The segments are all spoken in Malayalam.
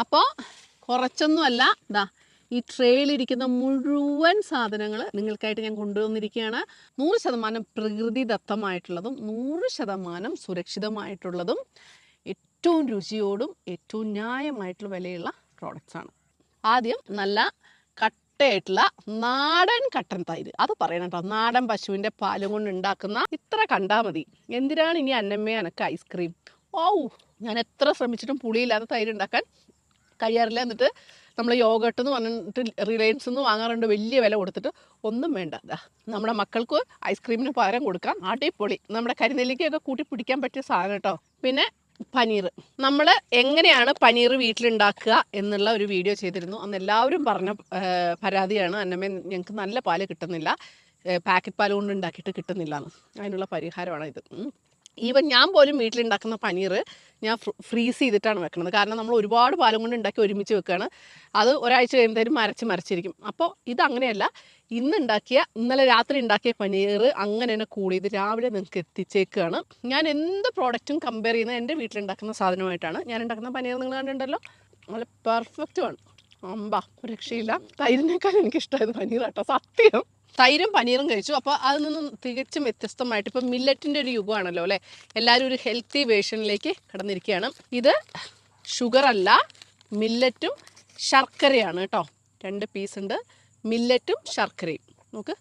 അപ്പോൾ കുറച്ചൊന്നുമല്ല, ഇതാ ഈ ട്രേയിലിരിക്കുന്ന മുഴുവൻ സാധനങ്ങൾ നിങ്ങൾക്കായിട്ട് ഞാൻ കൊണ്ടുവന്നിരിക്കുകയാണ്. 100% പ്രകൃതിദത്തമായിട്ടുള്ളതും 100% സുരക്ഷിതമായിട്ടുള്ളതും ഏറ്റവും രുചിയോടും ഏറ്റവും ന്യായമായിട്ടുള്ള വിലയുള്ള പ്രോഡക്റ്റ്സാണ്. ആദ്യം നല്ല കട്ടയായിട്ടുള്ള നാടൻ കട്ടൻ തൈര്, അത് പറയണം കേട്ടോ. നാടൻ പശുവിൻ്റെ പാലും കൊണ്ട് ഉണ്ടാക്കുന്ന, ഇത്ര കണ്ടാൽ മതി. എന്തിനാണ് ഇനി അന്നമ്മേ എനക്ക് ഐസ്ക്രീം? ഞാൻ എത്ര ശ്രമിച്ചിട്ടും പുളിയില്ലാത്ത തൈര് ഉണ്ടാക്കാൻ കഴിയാറില്ല. എന്നിട്ട് നമ്മൾ യോഗട്ട് എന്ന് പറഞ്ഞിട്ട് റിലയൻസ് നിന്ന് വാങ്ങാറുണ്ട് വലിയ വില കൊടുത്തിട്ട്. ഒന്നും വേണ്ട, നമ്മുടെ മക്കൾക്ക് ഐസ്ക്രീമിന് പകരം കൊടുക്കാം. അടിപൊളി, നമ്മുടെ കരിനെല്ലിക്കയൊക്കെ കൂട്ടി പിടിക്കാൻ പറ്റിയ സാധനം കേട്ടോ. പിന്നെ പനീർ, നമ്മൾ എങ്ങനെയാണ് പനീർ വീട്ടിലുണ്ടാക്കുക എന്നുള്ള ഒരു വീഡിയോ ചെയ്തിരുന്നു. അന്ന് എല്ലാവരും പറഞ്ഞ പരാതിയാണ്, അന്നമ്മേ ഞങ്ങൾക്ക് നല്ല പാല് കിട്ടുന്നില്ല, പാക്കറ്റ് പാൽ കൊണ്ട് ഉണ്ടാക്കിയിട്ട് കിട്ടുന്നില്ല എന്ന്. അതിനുള്ള പരിഹാരമാണ് ഇത്. ഈവൻ ഞാൻ പോലും വീട്ടിലുണ്ടാക്കുന്ന പനീർ ഞാൻ ഫ്രീസ് ചെയ്തിട്ടാണ് വെക്കുന്നത്. കാരണം നമ്മൾ ഒരുപാട് പാലും കൊണ്ട് ഉണ്ടാക്കി ഒരുമിച്ച് വെക്കുകയാണ്. അത് ഒരാഴ്ച കഴിയുമ്പോഴത്തേനും മരച്ചിരിക്കും. അപ്പോൾ ഇതങ്ങനെയല്ല. ഇന്നലെ രാത്രി ഉണ്ടാക്കിയ പനീർ അങ്ങനെ തന്നെ കൂടി ഇത് രാവിലെ നിങ്ങൾക്ക് എത്തിച്ചേക്കുകയാണ്. ഞാൻ എന്ത് പ്രോഡക്റ്റും കമ്പയർ ചെയ്യുന്നത് എൻ്റെ വീട്ടിലുണ്ടാക്കുന്ന സാധനമായിട്ടാണ്. ഞാൻ ഉണ്ടാക്കുന്ന പനീർ നിങ്ങൾ കണ്ടിട്ടുണ്ടല്ലോ, നല്ല പെർഫെക്റ്റുമാണ്. ഒരു രക്ഷയില്ല. തൈരിനേക്കാൾ എനിക്കിഷ്ടമായത് പനീറാട്ടോ, സത്യം. തൈരും പനീറും കഴിച്ചു. അപ്പോൾ അതിൽ നിന്നും തികച്ചും വ്യത്യസ്തമായിട്ട് ഇപ്പം മില്ലറ്റിൻ്റെ ഒരു യുഗമാണല്ലോ അല്ലേ, എല്ലാവരും ഒരു ഹെൽത്തി വേർഷനിലേക്ക് കടന്നിരിക്കുകയാണ്. ഇത് ഷുഗറല്ല, മില്ലറ്റും ശർക്കരയാണ് കേട്ടോ. 2 പീസ് ഉണ്ട്, മില്ലറ്റും ശർക്കരയും. നമുക്ക്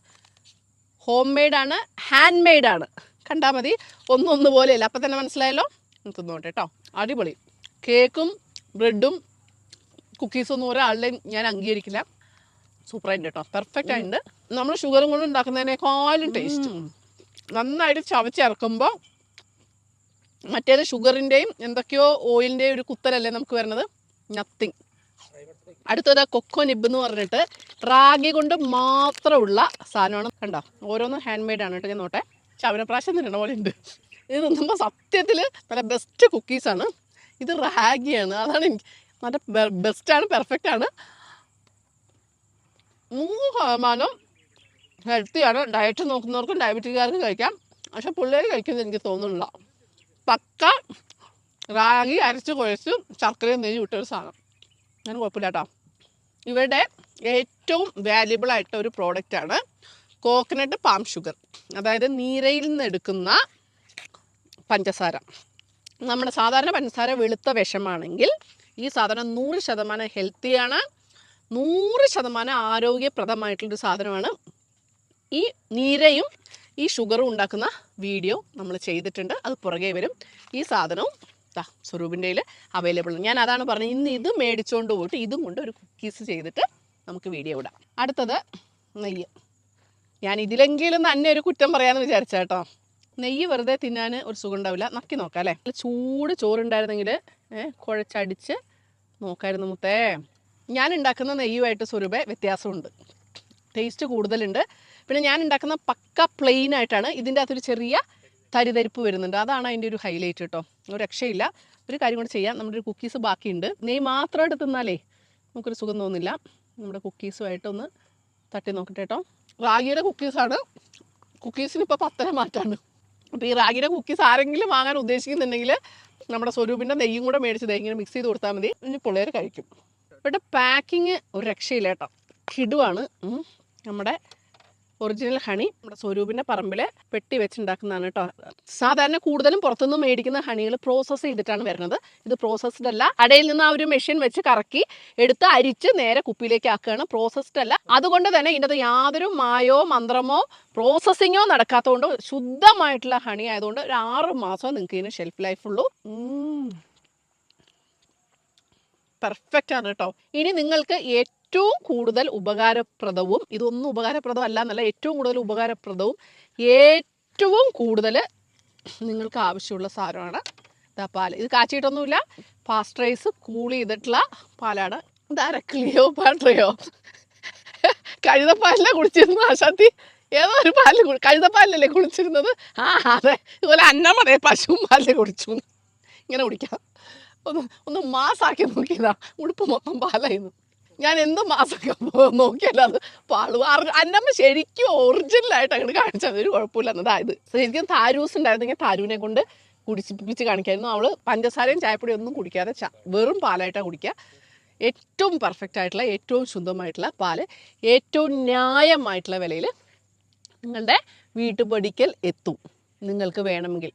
ഹോം മെയ്ഡാണ്, ഹാൻഡ് മെയ്ഡാണ്. കണ്ടാൽ മതി, ഒന്നും പോലെയല്ല. അപ്പം തന്നെ മനസ്സിലായല്ലോ. തിന്നോട്ടെ കേട്ടോ, അടിപൊളി. കേക്കും ബ്രെഡും കുക്കീസൊന്നും ഒരാളുടെയും ഞാൻ അംഗീകരിക്കില്ല. സൂപ്പറായിട്ടുണ്ട് കേട്ടോ, പെർഫെക്റ്റ് ആയിട്ടുണ്ട്. നമ്മൾ ഷുഗറും കൊണ്ട് ഉണ്ടാക്കുന്നതിനേക്കാളും ടേസ്റ്റ്. നന്നായിട്ട് ചവച്ചിറക്കുമ്പോൾ മറ്റേത് ഷുഗറിൻ്റെയും എന്തൊക്കെയോ ഓയിലിൻ്റെയും ഒരു കുത്തലല്ലേ നമുക്ക് വരുന്നത്, നത്തിങ്. അടുത്തത് കൊക്കോ നിബ് എന്ന് പറഞ്ഞിട്ട് റാഗി കൊണ്ട് മാത്രമുള്ള സാധനമാണ്. കണ്ടോ, ഓരോന്നും ഹാൻഡ് മെയ്ഡാണ് കേട്ടോ. ഞാൻ നോട്ടെ, ചവനപ്രാശം തിന്നണ പോലെ ഉണ്ട്. ഇത് തിന്നുമ്പോൾ സത്യത്തിൽ നല്ല ബെസ്റ്റ് കുക്കീസാണ്. ഇത് റാഗിയാണ്, അതാണ് എനിക്ക് നല്ല ബെസ്റ്റാണ്, പെർഫെക്റ്റാണ്. 100% ഹെൽത്തിയാണ്. ഡയറ്റ് നോക്കുന്നവർക്കും ഡയബറ്റിക്കാർക്കും കഴിക്കാം. പക്ഷെ പിള്ളേർ കഴിക്കുന്നത് എനിക്ക് തോന്നുന്നില്ല. പക്ക റാഗി അരച്ച് കുഴച്ച് ശർക്കരയും നെയ്യ് വിട്ടൊരു സാധനം. ഞാൻ കുഴപ്പമില്ല കേട്ടോ. ഇവരുടെ ഏറ്റവും വാല്യുബിൾ ആയിട്ട ഒരു പ്രോഡക്റ്റാണ് കോക്കനട്ട് പാം ഷുഗർ, അതായത് നീരയിൽ നിന്ന് എടുക്കുന്ന പഞ്ചസാര. നമ്മുടെ സാധാരണ പഞ്ചസാര വെളുത്ത വിഷമാണെങ്കിൽ ഈ സാധനം 100% ഹെൽത്തിയാണ്, 100% ആരോഗ്യപ്രദമായിട്ടുള്ളൊരു സാധനമാണ്. ഈ നീരയും ഈ ഷുഗറും ഉണ്ടാക്കുന്ന വീഡിയോ നമ്മൾ ചെയ്തിട്ടുണ്ട്, അത് പുറകെ വരും. ഈ സാധനവും സ്വരൂപിൻ്റെ അവൈലബിൾ ആണ്. ഞാൻ അതാണ് പറഞ്ഞത്, ഇന്ന് ഇത് മേടിച്ചുകൊണ്ട് പോയിട്ട് ഇതും കൊണ്ട് ഒരു കുക്കീസ് ചെയ്തിട്ട് നമുക്ക് വീഡിയോ ഇടാം. അടുത്തത് നെയ്യ്. ഞാൻ ഇതിലെങ്കിലും തന്നെ ഒരു കുറ്റം പറയാമെന്ന് വിചാരിച്ചാ കേട്ടോ. നെയ്യ് വെറുതെ തിന്നാൻ ഒരു സുഖം ഉണ്ടാവില്ല. നക്കി നോക്കാം അല്ലേ. ചൂട് ചോറുണ്ടായിരുന്നെങ്കിൽ കുഴച്ചടിച്ച് നോക്കായിരുന്നു മുത്തേ. ഞാൻ ഉണ്ടാക്കുന്ന നെയ്യുമായിട്ട് സ്വരൂപേ വ്യത്യാസമുണ്ട്, ടേസ്റ്റ് കൂടുതലുണ്ട്. പിന്നെ ഞാൻ ഉണ്ടാക്കുന്ന പക്ക പ്ലെയിൻ ആയിട്ടാണ്. ഇതിൻ്റെ അകത്തൊരു ചെറിയ തരിതരിപ്പ് വരുന്നുണ്ട്, അതാണ് അതിൻ്റെ ഒരു ഹൈലൈറ്റ് കേട്ടോ. ഒരു രക്ഷയില്ല. ഒരു കാര്യം കൂടെ ചെയ്യാം, നമ്മുടെ ഒരു കുക്കീസ് ബാക്കിയുണ്ട്. നെയ്യ് മാത്രമായിട്ട് തിന്നാലേ നമുക്കൊരു സുഖം തോന്നില്ല. നമ്മുടെ കുക്കീസുമായിട്ടൊന്ന് തട്ടി നോക്കട്ടെ കേട്ടോ. റാഗിയുടെ കുക്കീസാണ്. കുക്കീസിന് ഇപ്പോൾ 10 മാറ്റാണ്. അപ്പോൾ ഈ റാഗിയുടെ കുക്കീസ് ആരെങ്കിലും വാങ്ങാൻ ഉദ്ദേശിക്കുന്നുണ്ടെങ്കിൽ നമ്മുടെ സ്വരൂപിൻ്റെ നെയ്യും കൂടെ മേടിച്ചത് ഇങ്ങനെ മിക്സ് ചെയ്ത് കൊടുത്താൽ മതി. ഇനി പിള്ളേർ കഴിക്കും. ഇവിടെ പാക്കിങ് ഒരു രക്ഷയില്ല കേട്ടോ, കിടുവാണ്. നമ്മുടെ ഒറിജിനൽ ഹണി നമ്മുടെ സ്വരൂപിൻ്റെ പറമ്പിൽ പെട്ടി വെച്ചുണ്ടാക്കുന്നതാണ് കേട്ടോ. സാധാരണ കൂടുതലും പുറത്തുനിന്ന് മേടിക്കുന്ന ഹണികൾ പ്രോസസ്സ് ചെയ്തിട്ടാണ് വരുന്നത്. ഇത് പ്രോസസ്ഡ് അല്ല. കടയിൽ നിന്ന് ആ ഒരു മെഷീൻ വെച്ച് കറക്കി എടുത്ത് അരിച്ച് നേരെ കുപ്പിയിലേക്ക് ആക്കുകയാണ്. പ്രോസസ്ഡ് അല്ല. അതുകൊണ്ട് തന്നെ ഇതിൻ്റെ യാതൊരു മായോ മന്ത്രമോ പ്രോസസ്സിങ്ങോ നടക്കാത്തതുകൊണ്ട് ശുദ്ധമായിട്ടുള്ള ഹണി ആയതുകൊണ്ട് ഒരു 6 മാസം നിങ്ങൾക്ക് ഇതിന് ഷെൽഫ് ലൈഫ് ഉള്ളൂ. പെർഫെക്റ്റ് ആണ് കേട്ടോ. ഇനി നിങ്ങൾക്ക് ഏറ്റവും കൂടുതൽ ഉപകാരപ്രദവും, ഇതൊന്നും ഉപകാരപ്രദം അല്ല എന്നല്ല, ഏറ്റവും കൂടുതൽ ഉപകാരപ്രദവും ഏറ്റവും കൂടുതൽ നിങ്ങൾക്ക് ആവശ്യമുള്ള സാധനമാണ് പാല്. ഇത് കാച്ചിട്ടൊന്നുമില്ല, പാസ്റ്ററൈസ് കൂൾ ചെയ്തിട്ടുള്ള പാലാണ്. ഇതാര ക്ലിയോപാട്രയോ കഴുതപ്പാലിനെ കുടിച്ചിരുന്നു ആശാത്തി? ഏതോ ഒരു പാലിൽ കഴുതപ്പാലിലല്ലേ കുടിച്ചിരുന്നത്? അതെ, ഇതുപോലെ അന്നമ്മതേ പശുവും പാലിൽ കുടിച്ചു. ഇങ്ങനെ കുടിക്കാം. ഒന്ന് മാസാക്കി നോക്കിയതാ, ഉടുപ്പ് മൊത്തം പാലായിരുന്നു. ഞാൻ എന്ത് മാസമൊക്കെ നോക്കിയാലും അത് പാളു. അന്നമ്മ ശരിക്കും ഒറിജിനലായിട്ട് അങ്ങോട്ട് കാണിച്ചാൽ ഒരു കുഴപ്പമില്ല എന്നതായത്. ശരിക്കും താരൂസ് ഉണ്ടായിരുന്നെങ്കിൽ താരൂനെ കൊണ്ട് കുടിപ്പിച്ച് കാണിക്കായിരുന്നു. അവള് പഞ്ചസാരയും ചായപ്പൊടിയും ഒന്നും കുടിക്കാതെ വെറും പാലായിട്ടാണ് കുടിക്കുക. ഏറ്റവും പെർഫെക്റ്റ് ആയിട്ടുള്ള ഏറ്റവും ശുദ്ധമായിട്ടുള്ള പാല് ഏറ്റവും ന്യായമായിട്ടുള്ള വിലയിൽ നിങ്ങളുടെ വീട്ടുപടിക്കൽ എത്തും. നിങ്ങൾക്ക് വേണമെങ്കിൽ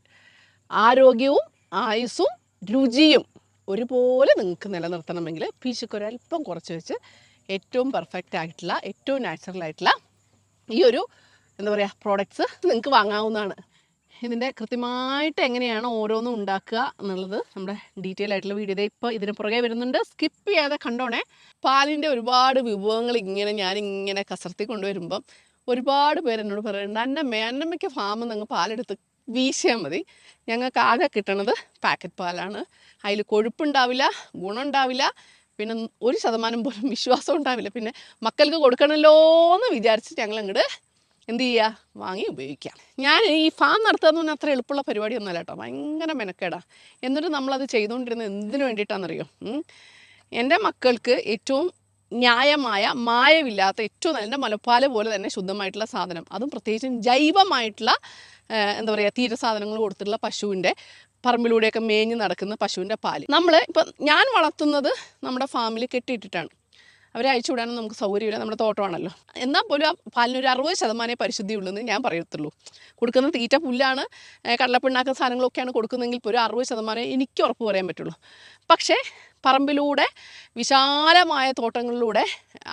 ആരോഗ്യവും ആയുസ്സും രുചിയും ഒരുപോലെ നിങ്ങൾക്ക് നിലനിർത്തണമെങ്കിൽ പിശുക്കൊരൽപ്പം കുറച്ച് വെച്ച് ഏറ്റവും പെർഫെക്റ്റ് ആയിട്ടുള്ള ഏറ്റവും നാച്ചുറൽ ആയിട്ടുള്ള ഈ ഒരു എന്താ പറയുക പ്രോഡക്റ്റ്സ് നിങ്ങൾക്ക് വാങ്ങാവുന്നതാണ്. ഇതിൻ്റെ കൃത്യമായിട്ട് എങ്ങനെയാണ് ഓരോന്നും ഉണ്ടാക്കുക എന്നുള്ളത് നമ്മുടെ ഡീറ്റെയിൽ ആയിട്ടുള്ള വീഡിയോ ഇപ്പോൾ ഇതിന് പുറകെ വരുന്നുണ്ട്. സ്കിപ്പ് ചെയ്യാതെ കണ്ടോണേ. പാലിൻ്റെ ഒരുപാട് വിഭവങ്ങൾ ഞാനിങ്ങനെ കസർത്തി കൊണ്ടുവരുമ്പം ഒരുപാട് പേര് എന്നോട് പറയുന്നുണ്ട്, അന്നമ്മയ്ക്ക് ഫാമിൽ നിന്ന് പാലെടുത്ത് വീശിയാൽ മതി, ഞങ്ങൾക്ക് ആകെ കിട്ടണത് പാക്കറ്റ് പാലാണ്, അതിൽ കൊഴുപ്പുണ്ടാവില്ല, ഗുണമുണ്ടാവില്ല, പിന്നെ 1% പോലും വിശ്വാസം ഉണ്ടാവില്ല, പിന്നെ മക്കൾക്ക് കൊടുക്കണമല്ലോ എന്ന് വിചാരിച്ച് ഞങ്ങൾ അങ്ങോട്ട് എന്ത് ചെയ്യുക, വാങ്ങി ഉപയോഗിക്കാം. ഞാൻ ഈ ഫാം നടത്തുക എന്ന് പറഞ്ഞാൽ അത്ര എളുപ്പമുള്ള പരിപാടിയൊന്നുമല്ല കേട്ടോ, ഭയങ്കര മെനക്കേടാണ്. എന്നിട്ട് നമ്മളത് ചെയ്തുകൊണ്ടിരുന്നത് എന്തിനു വേണ്ടിയിട്ടാണെന്നറിയോ? എൻ്റെ മക്കൾക്ക് ഏറ്റവും ന്യായമായ മായമില്ലാത്ത ഏറ്റവും നല്ല മുലപ്പാൽ പോലെ തന്നെ ശുദ്ധമായിട്ടുള്ള സാധനം, അതും പ്രത്യേകിച്ചും ജൈവമായിട്ടുള്ള എന്താ പറയുക തീറ്റസാധനങ്ങൾ കൊടുത്തിട്ടുള്ള പശുവിൻ്റെ പറമ്പിലൂടെയൊക്കെ മേഞ്ഞ് നടക്കുന്ന പശുവിൻ്റെ പാല്. ഇപ്പം ഞാൻ വളർത്തുന്നത് നമ്മുടെ ഫാമിൽ കെട്ടിയിട്ടിട്ടാണ്. അവരെ അയച്ചു വിടാനും നമുക്ക് സൗകര്യമില്ല, നമ്മുടെ തോട്ടമാണല്ലോ. എന്നാൽ പോലും ആ പാലിനൊരു 60% പരിശുദ്ധി ഉള്ളൂ എന്ന് ഞാൻ പറയത്തുള്ളൂ. കൊടുക്കുന്ന തീറ്റ പുല്ലാണ്, കടലപ്പിണ്ണാക്കുന്ന സാധനങ്ങളൊക്കെയാണ് കൊടുക്കുന്നതെങ്കിൽ പോലും 60% എനിക്ക് ഉറപ്പ് പറയാൻ പറ്റുള്ളൂ. പക്ഷേ പറമ്പിലൂടെ വിശാലമായ തോട്ടങ്ങളിലൂടെ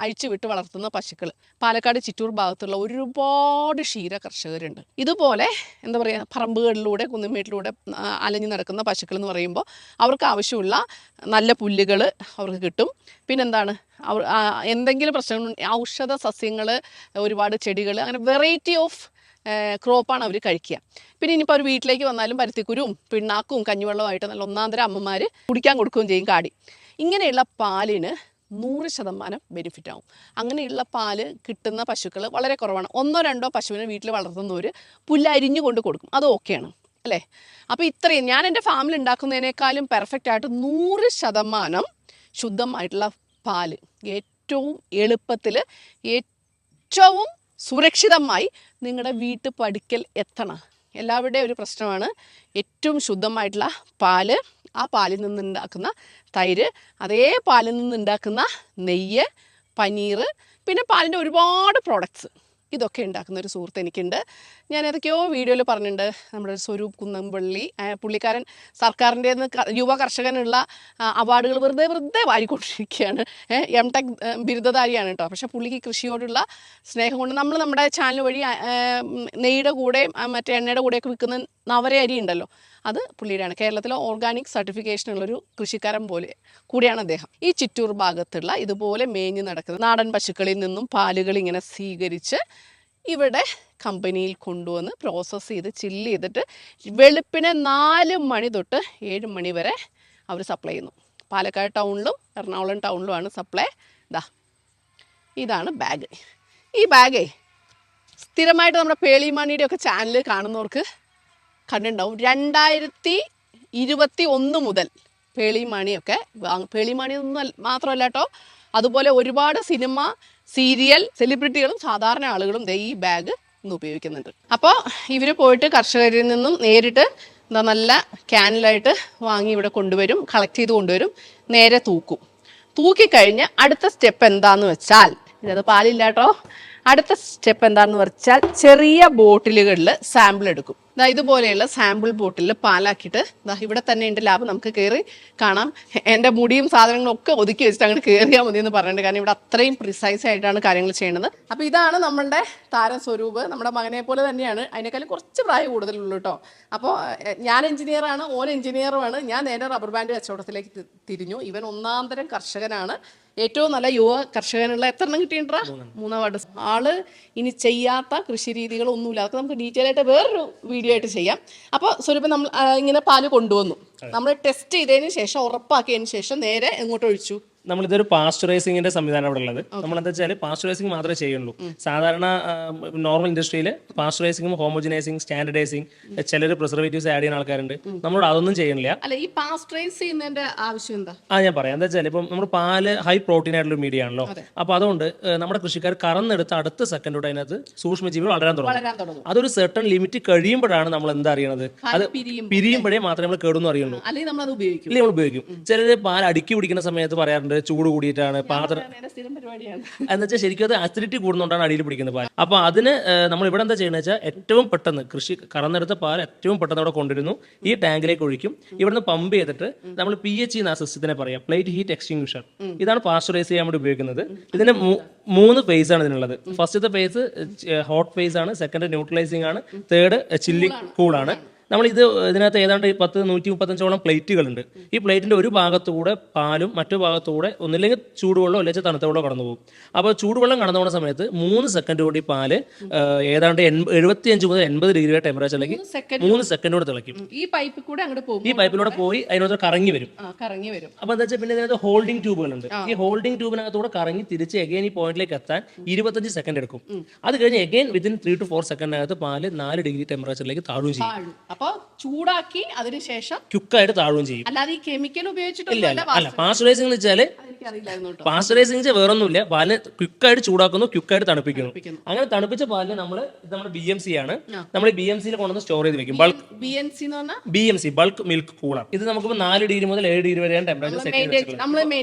അഴിച്ചു വിട്ട് വളർത്തുന്ന പശുക്കൾ, പാലക്കാട് ചിറ്റൂർ ഭാഗത്തുള്ള ഒരുപാട് ക്ഷീര കർഷകരുണ്ട്. ഇതുപോലെ എന്താ പറയുക പറമ്പുകളിലൂടെ കുന്നുമേട്ടിലൂടെ അലഞ്ഞു നടക്കുന്ന പശുക്കൾ എന്ന് പറയുമ്പോൾ അവർക്ക് ആവശ്യമുള്ള നല്ല പുല്ലുകൾ അവർക്ക് കിട്ടും. പിന്നെന്താണ്, എന്തെങ്കിലും പ്രശ്നങ്ങൾ, ഔഷധ സസ്യങ്ങൾ, ഒരുപാട് ചെടികൾ, അങ്ങനെ വെറൈറ്റി ഓഫ് ക്രോപ്പാണ് അവർ കഴിക്കുക. പിന്നെ ഇനിയിപ്പോൾ അവർ വീട്ടിലേക്ക് വന്നാലും പരുത്തിക്കുരും പിണ്ണാക്കും കഞ്ഞിവെള്ളമായിട്ട് നല്ല ഒന്നാന്തരം അമ്മമാർ കുടിക്കാൻ കൊടുക്കുകയും ചെയ്യും കാടി. ഇങ്ങനെയുള്ള പാലിന് 100% ബെനിഫിറ്റ് ആവും. അങ്ങനെയുള്ള പാല് കിട്ടുന്ന പശുക്കൾ വളരെ കുറവാണ്. 1-2 പശുവിനെ വീട്ടിൽ വളർത്തുന്നവർ പുല്ല് അരിഞ്ഞു കൊണ്ട് കൊടുക്കും, അത് ഓക്കെയാണ് അല്ലേ? അപ്പോൾ ഇത്രയും ഞാൻ എൻ്റെ ഫാമിൽ ഉണ്ടാക്കുന്നതിനേക്കാളും പെർഫെക്റ്റ് ആയിട്ട് 100% ശുദ്ധമായിട്ടുള്ള പാല് ഏറ്റവും എളുപ്പത്തിൽ ഏറ്റവും സുരക്ഷിതമായി നിങ്ങളുടെ വീട്ടുപടിക്കൽ എത്തണം. എല്ലാവരുടെയും ഒരു പ്രശ്നമാണ് ഏറ്റവും ശുദ്ധമായിട്ടുള്ള പാല്, ആ പാലിൽ നിന്നുണ്ടാക്കുന്ന തൈര്, അതേ പാലിൽ നിന്നുണ്ടാക്കുന്ന നെയ്യ്, പനീർ, പിന്നെ പാലിൻ്റെ ഒരുപാട് പ്രോഡക്ട്സ്, ഇതൊക്കെ ഉണ്ടാക്കുന്ന ഒരു സുഹൃത്ത് എനിക്കുണ്ട്. ഞാൻ ഏതൊക്കെയോ വീഡിയോയിൽ പറഞ്ഞിട്ടുണ്ട്. നമ്മുടെ സ്വരൂപ് കുന്നംപള്ളി, പുള്ളിക്കാരൻ സർക്കാരിൻ്റെ യുവ കർഷകനുള്ള അവാർഡുകൾ വെറുതെ വാരിക്കൊണ്ടിരിക്കുകയാണ്. M.Tech ബിരുദധാരിയാണ് കേട്ടോ. പക്ഷേ പുള്ളിക്ക് കൃഷിയോടുള്ള സ്നേഹം കൊണ്ട് നമ്മുടെ ചാനൽ വഴി നെയ്യുടെ കൂടെ മറ്റേ എണ്ണയുടെ കൂടെയൊക്കെ വിൽക്കുന്ന നവര അരി ഉണ്ടല്ലോ, അത് പുള്ളിയുടെയാണ്. കേരളത്തിലെ ഓർഗാനിക് സർട്ടിഫിക്കേഷനുള്ളൊരു കൃഷിക്കാരൻ പോലെ കൂടിയാണ് അദ്ദേഹം. ഈ ചിറ്റൂർ ഭാഗത്തുള്ള ഇതുപോലെ മേഞ്ഞ് നടക്കുന്ന നാടൻ പശുക്കളിൽ നിന്നും പാലുകൾ ഇങ്ങനെ സ്വീകരിച്ച് ഇവിടെ കമ്പനിയിൽ കൊണ്ടുവന്ന് പ്രോസസ്സ് ചെയ്ത് ചില്ല് ചെയ്തിട്ട് വെളുപ്പിനെ 4 മണി തൊട്ട് 7 മണി വരെ അവർ സപ്ലൈ ചെയ്യുന്നു. പാലക്കാട് ടൗണിലും എറണാകുളം ടൗണിലുമാണ് സപ്ലൈ. ഇതാണ് ബാഗ്. ഈ ബാഗേ സ്ഥിരമായിട്ട് നമ്മുടെ പേളിമാണിയുടെ ഒക്കെ ചാനൽ കാണുന്നവർക്ക് കണ്ടിട്ടുണ്ടാവും. 2021 മുതൽ പേളിമാണിയൊക്കെ പേളിമാണി ഒന്നും മാത്രമല്ല കേട്ടോ, അതുപോലെ ഒരുപാട് സിനിമ, സീരിയൽ സെലിബ്രിറ്റികളും സാധാരണ ആളുകളും ഈ ബാഗ് ഇന്ന് ഉപയോഗിക്കുന്നുണ്ട്. അപ്പോൾ ഇവർ പോയിട്ട് കർഷകരിൽ നിന്നും നേരിട്ട് നല്ല ക്യാനിലായിട്ട് വാങ്ങി ഇവിടെ കൊണ്ടുവരും, കളക്ട് ചെയ്ത് കൊണ്ടുവരും, നേരെ തൂക്കിക്കഴിഞ്ഞ് അടുത്ത സ്റ്റെപ്പ് എന്താന്ന് വെച്ചാൽ, ഇതത് പാലില്ല കേട്ടോ, അടുത്ത സ്റ്റെപ്പ് എന്താണെന്ന് വെച്ചാൽ ചെറിയ ബോട്ടിലുകളിൽ സാമ്പിൾ എടുക്കും. ഇതുപോലെയുള്ള സാമ്പിൾ ബോട്ടിലിൽ പാലാക്കിയിട്ട് ഇവിടെ തന്നെ ഉണ്ട് ലാബ്, നമുക്ക് കയറി കാണാം. എൻ്റെ മുടിയും സാധനങ്ങളും ഒക്കെ ഒതുക്കി വെച്ചിട്ട് അങ്ങോട്ട് കയറിയാൽ മതി എന്ന് പറഞ്ഞിട്ടുണ്ട്. കാരണം ഇവിടെ അത്രയും പ്രിസൈസ് ആയിട്ടാണ് കാര്യങ്ങൾ ചെയ്യുന്നത്. അപ്പോൾ ഇതാണ് നമ്മളുടെ താരം സ്വരൂപ്. നമ്മുടെ മകനെ പോലെ തന്നെയാണ്, അതിനേക്കാളും കുറച്ച് പ്രായം കൂടുതലുള്ളൂ കേട്ടോ. അപ്പോൾ ഞാൻ എഞ്ചിനീയറാണ്, ഓൻ എഞ്ചിനീയറുമാണ്. ഞാൻ നേരെ റബ്ബർ ബാൻഡ് കച്ചവടത്തിലേക്ക് തിരിഞ്ഞു. ഇവൻ ഒന്നാന്തരം കർഷകനാണ്, ഏറ്റവും നല്ല യുവ കർഷകനുള്ള എത്ര എണ്ണം കിട്ടിയിട്ടാ 3 അവാർഡ്. ആള് ഇനി ചെയ്യാത്ത കൃഷി രീതികളൊന്നുമില്ല, അതൊക്കെ നമുക്ക് ഡീറ്റെയിൽ ആയിട്ട് വേറൊരു വീഡിയോ ആയിട്ട് ചെയ്യാം. അപ്പോൾ സ്വരൂപം നമ്മൾ ഇങ്ങനെ പാല് കൊണ്ടുവന്നു, നമ്മൾ ടെസ്റ്റ് ചെയ്തതിന് ശേഷം ഉറപ്പാക്കിയതിന് ശേഷം നേരെ എങ്ങോട്ട് ഒഴിച്ചു? നമ്മളിതൊരു പാസ്ചറൈസിങ്ങിന്റെ സംവിധാനം അവിടെ ഉള്ളത്. നമ്മളെന്താ വെച്ചാൽ പാസ്ചറൈസിങ് മാത്രമേ ചെയ്യുള്ളൂ. സാധാരണ നോർമൽ ഇൻഡസ്ട്രിയിൽ പാസ്ചറൈസിങ്ങും ഹോമോജനൈസിങ്, സ്റ്റാൻഡർഡൈസിങ്, ചിലർ പ്രിസർവേറ്റീവ്സ് ആഡ് ചെയ്യുന്ന ആൾക്കാരുണ്ട്. നമ്മളോട് അതൊന്നും ചെയ്യുന്നില്ല. അല്ല, ഈ പാസ്ചറൈസ് ചെയ്യുന്നതിന്റെ ആവശ്യം എന്താ? ഞാൻ പറയാം. എന്താ വെച്ചാൽ ഇപ്പം നമ്മുടെ പാല് ഹൈ പ്രോട്ടീൻ ആയിട്ടുള്ള മീഡിയ ആണല്ലോ. അപ്പോൾ അതുകൊണ്ട് നമ്മുടെ കൃഷിക്കാർ കറന്നെടുത്ത് അടുത്ത സെക്കൻഡോട് അതിനകത്ത് സൂക്ഷ്മജീവികൾ വളരാൻ തുടങ്ങും. അതൊരു സെർട്ടൺ ലിമിറ്റ് കഴിയുമ്പോഴാണ് നമ്മൾ എന്താ അറിയണത്, അത് പിരിയുമ്പോഴേ മാത്രമേ നമ്മൾ കേടുന്നു അറിയുള്ളൂ. ഉള്ളൂ. അല്ലെങ്കിൽ നമ്മൾ അത് ഉപയോഗിക്കും. ഇല്ല, നമ്മൾ ഉപയോഗിക്കും. ചിലര് പാൽ അടുക്കി കുടിക്കുന്ന സമയത്ത് പറയാറുണ്ട് ചൂട് കൂടിയിട്ടാണ് പാത്രം സ്ഥിരം പരിപാടിയാണ്. എന്ന് വെച്ചാൽ ശരിക്കും അത് അസിഡിറ്റി കൂടുന്നതുകൊണ്ടാണ് അടിയിൽ പിടിക്കുന്നത് പാൽ. അപ്പോൾ അതിന് നമ്മൾ ഇവിടെ എന്താ ചെയ്യുന്നത് വെച്ചാൽ ഏറ്റവും പെട്ടെന്ന് കൃഷി കറന്നെടുത്ത പാൽ ഏറ്റവും പെട്ടെന്ന് അവിടെ കൊണ്ടുവരുന്നു, ഈ ടാങ്കിലേക്ക് ഒഴിക്കും, ഇവിടുന്ന് പമ്പ് ചെയ്തിട്ട് നമ്മൾ PH എന്ന സിസ്റ്റത്തിനെ പറയാം, പ്ലേറ്റ് ഹീറ്റ് എക്സ്റ്റിങ്വിഷർ. ഇതാണ് പാസ്ചറൈസ് ചെയ്യാൻ വേണ്ടി ഉപയോഗിക്കുന്നത്. ഇതിന് 3 ഫേസ് ആണ് ഇതിനുള്ളത്. ഫസ്റ്റത്തെ ഫേസ് ഹോട്ട് ഫേസ് ആണ്, സെക്കൻഡ് ന്യൂട്രലൈസിംഗ് ആണ്, തേർഡ് ചില്ലിംഗ് കൂളാണ്. നമ്മൾ ഇതിനകത്ത് ഏതാണ്ട് 135 പ്ലേറ്റുകളുണ്ട്. ഈ പ്ലേറ്റിന്റെ ഒരു ഭാഗത്തുകൂടെ പാലും മറ്റു ഭാഗത്തുകൂടെ ഒന്നില്ലെങ്കിൽ ചൂടുവെള്ളം അല്ലെങ്കിൽ തണുത്ത വെള്ളം കടന്നു പോകും. അപ്പോൾ ചൂടുവെള്ളം കടന്നു പോകുന്ന സമയത്ത് 3 സെക്കൻഡ് കൂടി പാല് ഏതാണ്ട് 75 മുതൽ 80 ഡിഗ്രി ടെമ്പറേച്ചറിലേക്ക് 3 സെക്കൻഡ് കൂടെ തിളയ്ക്കും. ഈ പൈപ്പിൽ കൂടെ അങ്ങോട്ട് പോകും. ഈ പൈപ്പിലൂടെ പോയി അതിനകത്ത് കറങ്ങി വരും. അപ്പൊ എന്താ വെച്ചാൽ പിന്നെ ഇതിനകത്ത് ഹോൾഡിംഗ് ട്യൂബുകളുണ്ട്. ഈ ഹോൾഡിംഗ് ട്യൂബിനകത്തൂടെ കറങ്ങി തിരിച്ച് എഗെയിൻ ഈ പോയിന്റിലേക്ക് എത്താൻ 25 സെക്കൻഡ് എടുക്കും. അത് കഴിഞ്ഞ് എഗെയിൻ വിത്തിൻ 3 to 4 സെക്കൻഡിനകത്ത് പാല് 4 ഡിഗ്രി ടെമ്പറേച്ചറിലേക്ക് താഴുകയും ചെയ്യും. അപ്പൊ ചൂടാക്കി അതിനുശേഷം ക്യുക്കായിട്ട് താഴുകയും ചെയ്യും. അല്ലാതെ ഈ കെമിക്കൽ ഇല്ല, അല്ല പാസ്ചറൈസിംഗ് എന്ന് വെച്ചാൽ പാസ്ചറൈസിംഗ് വേറൊന്നുമില്ല, പാലിനെ ക്യുക്കായിട്ട് ചൂടാക്കുന്നു, ക്യുക്കായിട്ട് തണുപ്പിക്കുന്നു. അങ്ങനെ തണുപ്പിച്ച പാലിന് നമ്മുടെ BMC ആണ്. നമ്മൾ BMCയിൽ കൊണ്ടുവന്ന് സ്റ്റോർ ചെയ്ത് വെക്കും. BMC bulk milk cooler. ഇത് നമുക്ക് 4 ഡിഗ്രി മുതൽ 7 ഡിഗ്രി വരെയാണ് ടെമ്പറേച്ചർ സെറ്റ് ചെയ്ത്.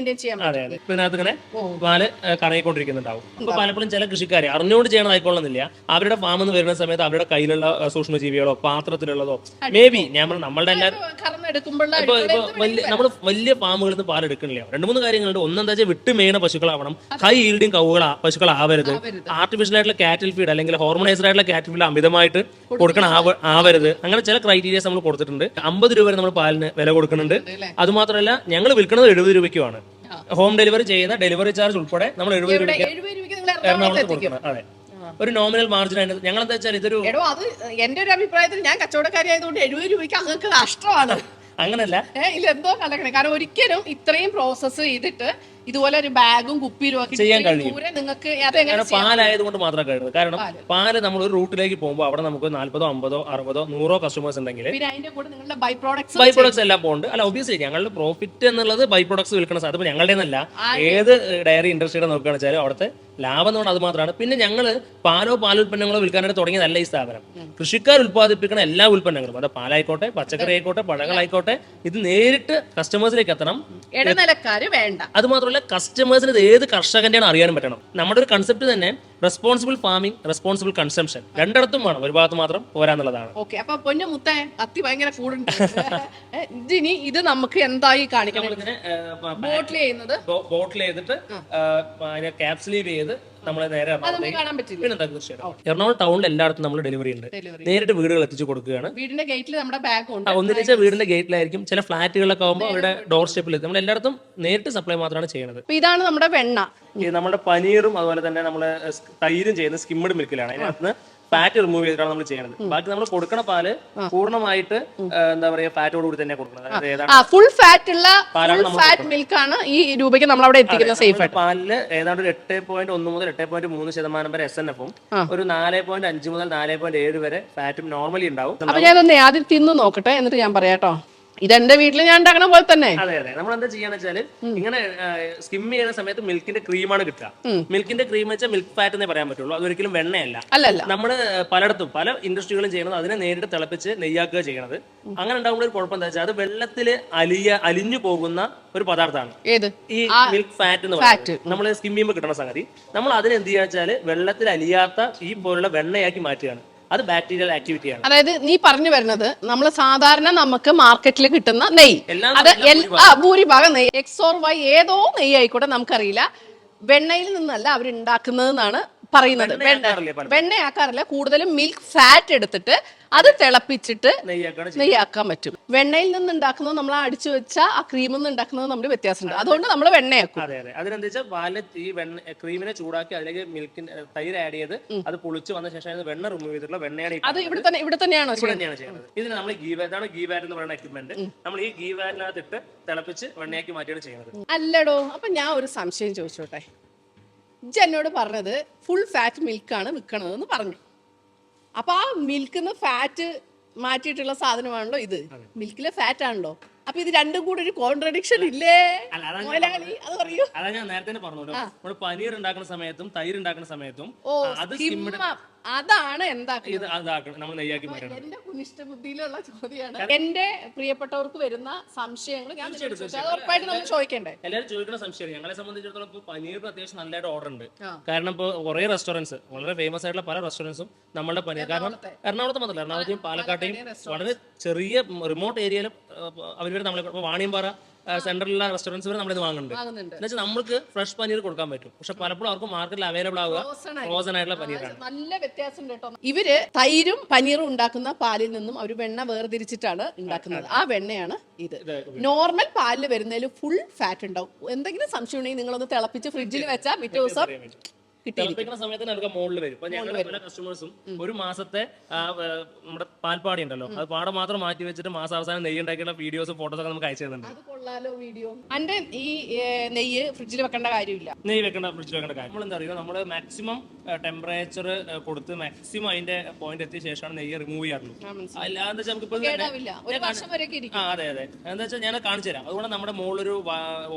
അതെ അതെ. ഇപ്പൊ ഇതിനകത്ത് ഇങ്ങനെ പാല് കറങ്ങിക്കൊണ്ടിരിക്കുന്നുണ്ടാവും. ഇപ്പൊ പലപ്പോഴും ചില കൃഷിക്കാർ അറിഞ്ഞുകൊണ്ട് ചെയ്യണതായിക്കൊള്ളുന്നില്ല. അവരുടെ ഫാമിൽ നിന്ന് വരുന്ന സമയത്ത് അവരുടെ കയ്യിലുള്ള സൂക്ഷ്മജീവികളോ പാത്രത്തിലുള്ളതോ ബി നമ്മളുടെ നമ്മൾ വലിയ ഫാമുകളിൽ നിന്ന് പാലെടുക്കണില്ല. 2-3 കാര്യങ്ങളുണ്ട്. ഒന്നെന്താ വെച്ചാൽ വിട്ട് മേയുന്ന പശുക്കളാവണം, ഹൈ ഈൽഡിങ് പശുക്കളാവരുത്, ആർട്ടിഫിഷ്യൽ ആയിട്ടുള്ള കാറ്റിൽ ഫീഡ് അല്ലെങ്കിൽ ഹോർമോണൈസ്ഡ് ആയിട്ടുള്ള കാറ്റിൽ ഫീഡ് അമിതമായിട്ട് കൊടുക്കണം ആവരുത്. അങ്ങനെ ചില ക്രൈറ്റീരിയസ് നമ്മൾ കൊടുത്തിട്ടുണ്ട്. 50 രൂപ വരെ നമ്മൾ പാലിന് വില കൊടുക്കുന്നുണ്ട്. അതുമാത്രമല്ല ഞങ്ങൾ വിൽക്കുന്നത് 70 രൂപയ്ക്കുമാണ്. ഹോം ഡെലിവറി ചെയ്യുന്ന ഡെലിവറി ചാർജ് ഉൾപ്പെടെ നമ്മൾ 70 രൂപയ്ക്ക് എറണാകുളത്ത് കൊടുക്കണം. അതെ, ഒരു നോമിനൽ മാർജിൻ ആയിട്ട്. ഞങ്ങൾ എന്താ വെച്ചാൽ ഇതൊരു അത് എന്റെ ഒരു അഭിപ്രായത്തിൽ ഞാൻ കച്ചവടക്കാരി ആയതുകൊണ്ട് 70 രൂപയ്ക്ക് അങ്ങക്ക് നഷ്ടമാണ്. അങ്ങനല്ല, ഇതെന്തോ കലക്കണം. കാരണം ഒരിക്കലും ഇത്രയും പ്രോസസ്സ് ചെയ്തിട്ട് ഇതുപോലെ ഒരു ബാഗും കുപ്പിയിലും ചെയ്യാൻ കഴിയും. നിങ്ങൾക്ക് പാലായതുകൊണ്ട് മാത്രമേ കഴിയുന്നത്. കാരണം പാല് നമ്മൾ ഒരു റൂട്ടിലേക്ക് പോകുമ്പോൾ അവിടെ നമുക്ക് 40, 50, 60, 100 കസ്റ്റമേഴ്സ് ഉണ്ടെങ്കിൽ ബൈ പ്രോഡക്ട്സ് എല്ലാം പോകുന്നുണ്ട്. അല്ല, ഒബിയസ്ലി ഞങ്ങളുടെ പ്രോഫിറ്റ് എന്നുള്ളത് ബൈ പ്രോഡക്ട്സ് വിൽക്കുന്ന സാധനം ഞങ്ങളുടെ എന്നല്ല, ഏത് ഡയറി ഇൻഡസ്ട്രിയുടെ നോക്കുകയാണെന്ന് വെച്ചാൽ അവിടുത്തെ ലാഭം എന്ന് പറഞ്ഞാൽ അത് മാത്രമാണ്. പിന്നെ ഞങ്ങൾ പാലുൽപ്പന്നങ്ങളോ വിൽക്കാനായിട്ട് തുടങ്ങിയതല്ല ഈ സ്ഥാപനം. കൃഷിക്കാർ ഉൽപ്പാദിപ്പിക്കുന്ന എല്ലാ ഉൽപ്പന്നങ്ങളും, അത് പാലായിക്കോട്ടെ, പച്ചക്കറി ആയിക്കോട്ടെ, പഴങ്ങളായിക്കോട്ടെ, ഇത് നേരിട്ട് കസ്റ്റമേഴ്സിലേക്ക് എത്തണം. ഇടനിലക്കാര് വേണ്ട. അത് മാത്രമല്ല കസ്റ്റമേഴ്സിന് ഇത് ഏത് കർഷകന്റെയാണ് അറിയാനും പറ്റണം. നമ്മുടെ ഒരു കൺസെപ്റ്റ് തന്നെ റെസ്പോൺസിബിൾ ഫാമിംഗ്, റെസ്പോൺസിബിൾ കൺസംഷൻ, രണ്ടിടത്തും വേണം. ഒരു ഭാഗത്ത് മാത്രം പോരാന്നുള്ളതാണ്. അപ്പൊ പൊന്നു മുത്തേ അത്തി ഭയങ്കര കൂടുണ്ട്. ഇനി ഇത് നമുക്ക് എന്തായി കാണിക്കണം? ബോട്ടിൽ ചെയ്തിട്ട് ക്യാപ്സുലീവ് ചെയ്ത് നമ്മളെ നേരെ എറണാകുളം ടൗണിൽ എല്ലായിടത്തും നമ്മൾ ഡെലിവറി ഉണ്ട്. നേരിട്ട് വീടുകൾ എത്തിച്ചു കൊടുക്കുകയാണ്. വീടിന്റെ ഗേറ്റിൽ നമ്മുടെ ബാഗ് ഉണ്ട്. ഒന്നിച്ച വീടിന്റെ ഗേറ്റിലായിരിക്കും. ചില ഫ്ലാറ്റുകളിലൊക്കെ ആകുമ്പോൾ അവരുടെ ഡോർ സ്റ്റെപ്പിൽ എത്തി. നമ്മൾ എല്ലായിടത്തും നേരിട്ട് സപ്ലൈ മാത്രമാണ് ചെയ്യുന്നത്. ഇതാണ് നമ്മുടെ വെണ്ണ. നമ്മുടെ പനീറും അതുപോലെ തന്നെ നമ്മള് തൈരും ചെയ്യുന്നത് സ്കിമ്മഡ് മിൽക്കിലാണ്. അതിനകത്ത് ഫാറ്റ് റിമൂവ് ചെയ്തിട്ടാണ് നമ്മൾ ചെയ്യുന്നത്. ബാക്കി നമ്മൾ കൊടുക്കണ പാല് പൂർണ്ണമായിട്ട് എന്താ പറയാ ഫാറ്റോട് കൂടി തന്നെ കൊടുക്കുന്നത്. ഫുൾ ഫാറ്റ് ഉള്ള ഫാറ്റ് മിൽക്ക് ആണ് ഈ രൂപയ്ക്ക് നമ്മൾ അവിടെ എത്തിക്കുന്നത്. സേഫ് ആയിട്ട് പാലില് ഏതാണ്ട് ഒരു 8.1 മുതൽ 8.3% വരെ SNF-ഉം ഒരു 4.5 മുതൽ 4.7 വരെ ഫാറ്റും നോർമലി ഉണ്ടാവും. അപ്പൊ ഞാനൊന്ന് ആദ്യം തിന്നു നോക്കട്ടെ, എന്നിട്ട് ഞാൻ പറയാട്ടോ. ഇതെന്റെ വീട്ടിൽ ഞാൻ ഉണ്ടാക്കണ പോലെ തന്നെ. അതെ അതെ. നമ്മൾ എന്താ ചെയ്യാന്ന് വെച്ചാല് ഇങ്ങനെ സ്കിം ചെയ്യുന്ന സമയത്ത് മിൽക്കിന്റെ ക്രീമാണ് കിട്ടുക. മിൽക്കിന്റെ ക്രീം വെച്ചാൽ മിൽക്ക് ഫാറ്റ് എന്നേ പറയാൻ പറ്റുള്ളൂ. അതൊരിക്കലും വെണ്ണയല്ല. നമ്മള് പലയിടത്തും പല ഇൻഡസ്ട്രികളും ചെയ്യുന്നത് അതിനെ നേരിട്ട് തിളപ്പിച്ച് നെയ്യാക്കുക ചെയ്യണത്. അങ്ങനെ ഉണ്ടാകുമ്പോൾ ഒരു കുഴപ്പം എന്താ വെച്ചാൽ അത് വെള്ളത്തിൽ അലിഞ്ഞു പോകുന്ന ഒരു പദാർത്ഥമാണ് ഈ മിൽക്ക് ഫാറ്റ് എന്ന് പറയുന്നത്. നമ്മൾ സ്കിം ചെയ്യുമ്പോൾ കിട്ടുന്ന സംഗതി നമ്മൾ അതിന് എന്ത് ചെയ്യാന്ന് വെച്ചാൽ വെള്ളത്തിൽ അലിയാത്ത ഈ പോലുള്ള വെണ്ണയാക്കി മാറ്റുകയാണ്. അത് ബാക്ടീരിയൽ ആക്ടിവിറ്റിയാണ്. അതായത് നീ പറഞ്ഞു വരുന്നത് നമ്മൾ സാധാരണ നമുക്ക് മാർക്കറ്റിൽ കിട്ടുന്ന നെയ്യ്, അത് ഭൂരിഭാഗം നെയ്യ് XY ഏതോ നെയ്യ് ആയിക്കോട്ടെ, നമുക്കറിയില്ല, വെണ്ണയിൽ നിന്നല്ല അവരുണ്ടാക്കുന്നതെന്നാണ് പറയുന്നത്. വെണ്ണയാക്കാറില്ല, കൂടുതലും മിൽക്ക് ഫാറ്റ് എടുത്തിട്ട് അത് തിളപ്പിച്ചിട്ട് നെയ്യാക്കാൻ പറ്റും. വെണ്ണയിൽ നിന്ന് ഉണ്ടാക്കുന്നത് നമ്മൾ അടിച്ചു വെച്ച ആ ക്രീമിൽ നിന്ന് ഉണ്ടാക്കുന്നത് നമ്മുടെ വ്യത്യാസമുണ്ട്. അതുകൊണ്ട് നമ്മൾ വെണ്ണയാക്കും. അതെ അതെ. അതിനെന്താ വെച്ചാൽ പാലിൽ ഈ ക്രീമിനെ ചൂടാക്കി അതിലേക്ക് മിൽക്കിന് തൈര് ആഡ് ചെയ്ത് അത് പൊളിച്ച് വന്ന ശേഷം വെണ്ണ റിമൂവ് ചെയ്തിട്ടുള്ള വെണ്ണയാണ്. അത് ഇവിടെ തന്നെയാണോ ചെയ്യുന്നത്? ഇതിന് നമ്മൾ ഇതാണ് ഗീ വാറ്റ് എന്ന് പറയുന്ന എക്യുപ്മെന്റ്. നമ്മൾ ഈ ഗീ വാറ്റിനകത്ത് ഇട്ട് തിളപ്പിച്ച് വെണ്ണയാക്കി മാറ്റിയാണ് ചെയ്യുന്നത്. അല്ലടോ, അപ്പൊ ഞാൻ ഒരു സംശയം ചോദിച്ചോട്ടെ. എന്നോട് പറഞ്ഞത് ഫുൾ ഫാറ്റ് മിൽക്കാണ് വിൽക്കണതെന്ന് പറഞ്ഞു. അപ്പൊ ആ മിൽക്കിന്ന് ഫാറ്റ് മാറ്റിയിട്ടുള്ള സാധനമാണല്ലോ ഇത്. മിൽക്കിലെ ഫാറ്റ് ആണല്ലോ. അപ്പൊ ഇത് രണ്ടും കൂടെ ഒരു കോൺട്രഡിക്ഷൻ ഇല്ലേ? അത് പറയൂ. അതാ ഞാൻ നേരത്തെ പറഞ്ഞല്ലോ, നമ്മൾ പനീർ ഉണ്ടാക്കുന്ന സമയത്തും തൈര് ഉണ്ടാക്കുന്ന സമയത്തും അത് അതാണ് എന്താക്കുന്നത്. ഇത് അതാക്കണം നമ്മൾ നെയ്യാക്കി മാറ്റണം. എന്റെ കുനിഷ്ഠ ബുദ്ധിയിലുള്ള ചോദ്യമാണ്. എന്റെ പ്രിയപ്പെട്ടവർക്ക് വരുന്ന സംശയങ്ങൾ ഞാൻ ഉറപ്പായിട്ട് നമ്മൾ ചോദിക്കണ്ടേ. എല്ലാവരും ചോദിക്കുന്ന സംശയം. ഞങ്ങളെ സംബന്ധിച്ചിടത്തോളം ഇപ്പോൾ പനീറിന് അത്യാവശ്യം നല്ലതായിട്ട് ഓർഡർ ഉണ്ട്. കാരണം ഇപ്പോൾ കുറേ റെസ്റ്റോറൻറ്റ്സ്, വളരെ ഫേമസ് ആയിട്ടുള്ള പല റെസ്റ്റോറൻറ്റ്സും നമ്മളുടെ പനീർ, കാരണം എറണാകുളത്ത് മാത്രമല്ല, എറണാകുളത്തെയും പാലക്കാട്ടെയും വളരെ ചെറിയ റിമോട്ട് ഏരിയയിലും അവർ നമ്മളെ വാണിയമ്പാറ സെൻട്രലിലുള്ള റെസ്റ്റോറൻറ്റ്സ് വരെ നമ്മളിത് വാങ്ങുന്നുണ്ട്. എന്ന് വെച്ചാൽ നമുക്ക് ഫ്രഷ് പനീർ കൊടുക്കാൻ പറ്റും. പക്ഷെ പലപ്പോഴും അവർക്ക് മാർക്കറ്റിൽ അവൈലബിൾ ആവുക ഫ്രോസൺ ആയിട്ടുള്ള പനീറാണ്. നല്ല വ്യത്യാസം കേട്ടോ. ഇവര് തൈരും പനീറും ഉണ്ടാക്കുന്ന പാലിൽ നിന്നും അവർ വെണ്ണ വേർതിരിച്ചിട്ടാണ് ഉണ്ടാക്കുന്നത്. ആ വെണ്ണയാണ് ഇത്. നോർമൽ പാലിൽ വരുന്നതിൽ ഫുൾ ഫാറ്റ് ഉണ്ടാവും. എന്തെങ്കിലും സംശയം ഉണ്ടെങ്കിൽ നിങ്ങളൊന്ന് തിളപ്പിച്ച് ഫ്രിഡ്ജിൽ വെച്ചാൽ പിറ്റേ ദിവസം തിളപ്പിക്കുന്ന സമയത്ത് അതൊക്കെ മുകളിൽ വരും. ഇപ്പൊ ഞങ്ങളുടെ പല കസ്റ്റമേഴ്സും ഒരു മാസത്തെ നമ്മുടെ പാൽപ്പാടി ഉണ്ടല്ലോ, അത് പാടം മാത്രം മാറ്റി വെച്ചിട്ട് മാസാവസാനം നെയ്യ് ഉണ്ടാക്കിയുള്ള വീഡിയോസും ഫോട്ടോസ് ഒക്കെ നമുക്ക് അയച്ചു തരുന്നുണ്ട്. അത് കൊള്ളാലോ വീഡിയോ. അന്റെ ഈ നെയ്യ് ഫ്രിഡ്ജിൽ വെക്കേണ്ട കാര്യമില്ല. നെയ്യ് വെക്കേണ്ട, ഫ്രിഡ്ജിൽ വെക്കേണ്ട കാര്യം നമ്മൾ എന്താ അറിയുക, നമ്മൾ മാക്സിമം ടെമ്പറേച്ചർ കൊടുത്ത് മാക്സിമം അതിന്റെ പോയിന്റ് എത്തിയ ശേഷമാണ് നെയ്യ് റിമൂവ് ചെയ്യാറുള്ളൂ. അല്ലാതെ നമുക്കിപ്പോൾ അതെ അതെ എന്താ വെച്ചാൽ ഞാൻ കാണിച്ചു തരാം. അതുകൊണ്ട് നമ്മുടെ മുകളിലൊരു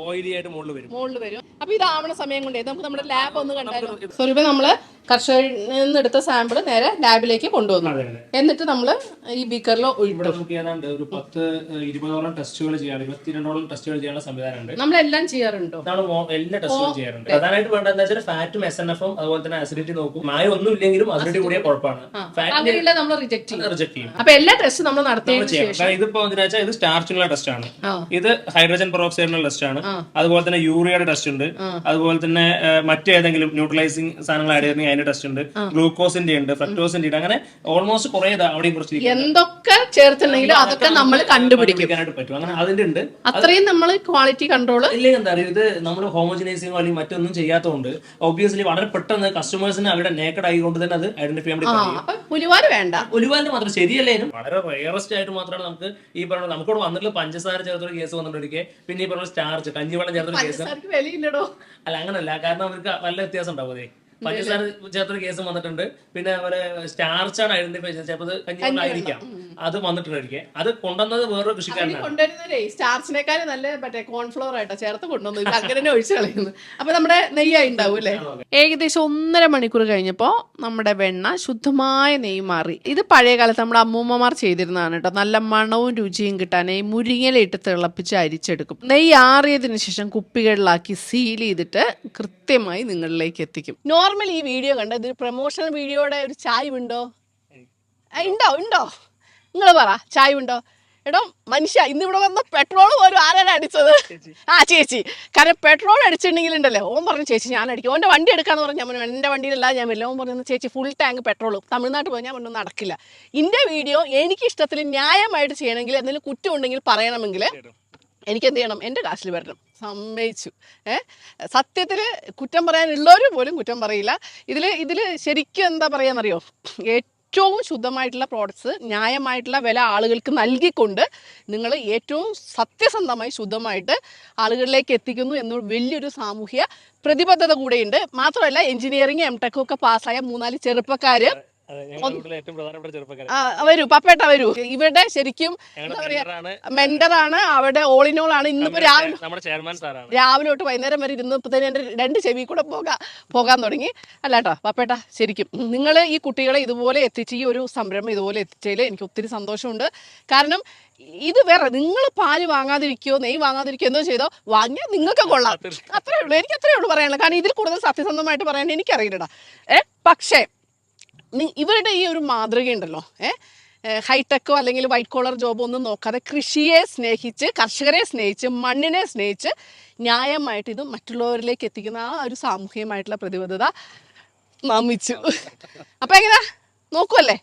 ഓയിലി ആയിട്ട് മുകളിൽ വരും. അപ്പൊ ഇതാവണ സമയം കൊണ്ടേ നമുക്ക് നമ്മുടെ ലാബ് ഒന്ന് കണ്ടാലോ. സ്വരൂപ നമ്മള് കർഷകരിൽ നിന്ന് എടുത്ത സാമ്പിൾ നേരെ ലാബിലേക്ക് കൊണ്ടുവന്നു. എന്നിട്ട് നമ്മള് ഈ ബീക്കറിൽ ഇവിടെ നമുക്ക് ഏതാണ്ട് ഒരു 10-20ഓളം ടെസ്റ്റുകൾ ചെയ്യാൻ, 22ഓളം ടെസ്റ്റുകൾ ചെയ്യാനുള്ള സംവിധാനമുണ്ട്. നമ്മളെല്ലാം ചെയ്യാറുണ്ടോ? എല്ലാ ടെസ്റ്റുകളും ചെയ്യാറുണ്ട്. പ്രധാനമായിട്ട് വേണ്ടത് എന്താ വെച്ചാൽ ഫാറ്റും SNF-ഉം അതുപോലെ തന്നെ അസിഡിറ്റി നോക്കും. മായം ഒന്നും ഇല്ലെങ്കിലും അസിഡിറ്റി കൂടിയ കുഴപ്പമാണ്. നമ്മൾ റിജക്ട് ചെയ്യും. അപ്പൊ എല്ലാ ടെസ്റ്റും നമ്മൾ നടത്തിയതിനു ശേഷം ഇതിപ്പോ എന്താ വെച്ചാൽ ഇത് സ്റ്റാർച്ചിനുള്ള ടെസ്റ്റ് ആണ്, ഇത് ഹൈഡ്രജൻ പെറോക്സൈഡിനുള്ള ടെസ്റ്റ് ആണ്, അതുപോലെ തന്നെ യൂറിയയുടെ ടെസ്റ്റ് ഉണ്ട്, അതുപോലെ തന്നെ മറ്റേതെങ്കിലും ന്യൂട്രലൈസിംഗ് സാധനങ്ങൾ ആഡ് ചെയ്യുന്ന അതിന്റെ ടെസ്റ്റ് ഉണ്ട്, ഗ്ലൂക്കോസിന്റെ ഉണ്ട്, ഫ്രക്ടോസിന്റെ ഉണ്ട്, അങ്ങനെ ഓൾമോസ്റ്റ് കുറെ അവിടെയും കുറച്ച് എന്തൊക്കെ ചേർത്തിട്ടുണ്ടെങ്കിലും അതൊക്കെ നമ്മൾ കണ്ടുപിടിക്കാനായിട്ട് പറ്റും. അങ്ങനെ അതിന്റെ ഉണ്ട്. അത്രയും നമ്മൾ ക്വാളിറ്റി കൺട്രോൾ ഇല്ലെങ്കിൽ എന്താ പറയുക, ഇത് നമ്മൾ ഹോമോജനൈസിംഗോ അല്ലെങ്കിൽ മറ്റൊന്നും ചെയ്യാത്തതുകൊണ്ട് ഒബ്വിയസ്ലി വളരെ പെട്ടെന്ന് കസ്റ്റമേഴ്സിന് അവരുടെ നേക്കഡ് ആയിക്കൊണ്ട് തന്നെ അത് ഐഡന്റിഫൈ ചെയ്യാൻ വേണ്ടി പുലിവാല് വേണ്ട. പുലിവാലിന് മാത്രം ശരിയല്ലേനും വളരെ റയറസ്റ്റ് ആയിട്ട് മാത്രമാണ് നമുക്ക് ഈ പറഞ്ഞ നമുക്കിവിടെ വന്നിട്ടുള്ള പഞ്ചസാര ചേർത്തൊരു കേസ് വന്നിട്ടൊരിക്കൽ, പിന്നെ ഈ പറഞ്ഞ സ്റ്റാർച്ച് കഞ്ഞിവെള്ളം ചേർത്തൊരു കേസ്. അല്ല അങ്ങനല്ല, കാരണം അവർക്ക് നല്ല വ്യത്യാസം ഉണ്ടാവും. അതെ പഞ്ചസാര ചേർത്തൊരു കേസ് വന്നിട്ടുണ്ട്. പിന്നെ അതുപോലെ സ്റ്റാർച്ചാണ് ഐഡന്റിഫൈ ചെയ്തത്, ചിലപ്പോൾ കഞ്ഞിവെള്ളമായിരിക്കാം അത് വന്നിട്ടുണ്ടായിരിക്കും. അത് കൊണ്ടുവന്നത് വേറൊരു കൃഷിക്കാരനാണ്. കൊണ്ടുവരുന്നതേ സ്റ്റാർച്ചിനേക്കാളും നല്ല മറ്റേ കോൺഫ്ലോർ ആയിട്ടോ ചേർത്ത് കൊണ്ടുവന്നു, അങ്ങനെ ഒഴിച്ചു കളയുന്നു. അപ്പൊ നമ്മുടെ നെയ്യായി ഉണ്ടാവും അല്ലേ. ഏകദേശം 1.5 മണിക്കൂർ കഴിഞ്ഞപ്പോ നമ്മുടെ വെണ്ണ ശുദ്ധമായ നെയ്യ് മാറി. ഇത് പഴയ കാലത്ത് നമ്മുടെ അമ്മൂമ്മമാർ ചെയ്തിരുന്നതാണ് കേട്ടോ. നല്ല മണവും രുചിയും കിട്ടാനേ മുരിങ്ങയിലിട്ട് തിളപ്പിച്ച് അരിച്ചെടുക്കും. നെയ്യ് ആറിയതിനു ശേഷം കുപ്പികളിലാക്കി സീൽ ചെയ്തിട്ട് കൃത്യമായി നിങ്ങളിലേക്ക് എത്തിക്കും. നോർമൽ ഈ വീഡിയോ കണ്ട ഇത് പ്രൊമോഷണൽ വീഡിയോയുടെ ഒരു ചായ ഉണ്ടോ? ഉണ്ടോ നിങ്ങൾ പറ, ചായ ഉണ്ടോ? എടോ മനുഷ്യ, ഇന്നിവിടെ വന്ന പെട്രോൾ പോലും ആരാണ് അടിച്ചത്? ചേച്ചി. കാരണം പെട്രോൾ അടിച്ചിട്ടുണ്ടെങ്കിൽ ഉണ്ടല്ലോ, ഓൻ പറഞ്ഞു ചേച്ചി ഞാൻ അടിക്കും, ഓൻ്റെ വണ്ടി എടുക്കാന്ന് പറഞ്ഞു. ഞാൻ എൻ്റെ വണ്ടിയിലല്ല ഞാൻ വരില്ല. ഓൻ പറഞ്ഞു ചേച്ചി ഫുൾ ടാങ്ക് പെട്രോൾ തമിഴ്നാട്ടിൽ പോയി. ഞാൻ പറഞ്ഞു നടക്കില്ല. എൻ്റെ വീഡിയോ എനിക്കിഷ്ടത്തിൽ ന്യായമായിട്ട് ചെയ്യണമെങ്കിൽ എന്തെങ്കിലും കുറ്റം ഉണ്ടെങ്കിൽ പറയണമെങ്കിൽ എനിക്ക് എന്ത് ചെയ്യണം? എൻ്റെ കാശിൽ വരണം. സമ്മതിച്ചു. സത്യത്തിൽ കുറ്റം പറയാനുള്ളവർ പോലും കുറ്റം പറയില്ല. ഇതിൽ ശരിക്കും എന്താ പറയാന്നറിയോ, ഏറ്റവും ശുദ്ധമായിട്ടുള്ള പ്രോഡക്ട്സ് ന്യായമായിട്ടുള്ള വില ആളുകൾക്ക് നൽകിക്കൊണ്ട് നിങ്ങൾ ഏറ്റവും സത്യസന്ധമായി ശുദ്ധമായിട്ട് ആളുകളിലേക്ക് എത്തിക്കുന്നു എന്ന വലിയൊരു സാമൂഹ്യ പ്രതിബദ്ധത കൂടെയുണ്ട്. മാത്രമല്ല എഞ്ചിനീയറിംഗ് MTech ഒക്കെ പാസ്സായ 3-4 ചെറുപ്പക്കാർ വരൂ, പപ്പേട്ട വരൂ. ഇവിടെ ശരിക്കും എന്താ പറയാ മെന്ററാണ്, അവിടെ ഓൾ ഇൻ ഓൾ ആണ്. ഇന്നിപ്പോ രാവിലെ തൊട്ട് വൈകുന്നേരം വരെ ഇരുന്നപ്പോ തന്നെ എന്റെ 2 ചെവി കൂടെ പോകാൻ തുടങ്ങി. അല്ലാട്ടോ പപ്പേട്ട, ശരിക്കും നിങ്ങൾ ഈ കുട്ടികളെ ഇതുപോലെ എത്തിച്ച്, ഈ ഒരു സംരംഭം ഇതുപോലെ എത്തിച്ചതിൽ എനിക്ക് ഒത്തിരി സന്തോഷമുണ്ട്. കാരണം ഇത് വേറെ, നിങ്ങൾ പാല് വാങ്ങാതിരിക്കോ നെയ്യ് വാങ്ങാതിരിക്കോ എന്തോ ചെയ്തോ, വാങ്ങിയാൽ നിങ്ങൾക്ക് കൊള്ളാം. അത്രേ ഉള്ളൂ, എനിക്ക് അത്രേ ഉള്ളൂ പറയാനുള്ളത്. കാരണം ഇതിൽ കൂടുതൽ സത്യസന്ധമായിട്ട് പറയാൻ എനിക്കറിയില്ലടാ. പക്ഷേ ഇവരുടെ ഈ ഒരു മാതൃകയുണ്ടല്ലോ, ഹൈടെക്കോ അല്ലെങ്കിൽ വൈറ്റ് കോളർ ജോബോ ഒന്നും നോക്കാതെ കൃഷിയെ സ്നേഹിച്ച്, കർഷകരെ സ്നേഹിച്ച്, മണ്ണിനെ സ്നേഹിച്ച് ന്യായമായിട്ട് ഇത് മറ്റുള്ളവരിലേക്ക് എത്തിക്കുന്ന ആ ഒരു സാമൂഹികമായിട്ടുള്ള പ്രതിബദ്ധത നമിച്ചു. അപ്പം എങ്ങനെയാ നോക്കുമല്ലേ?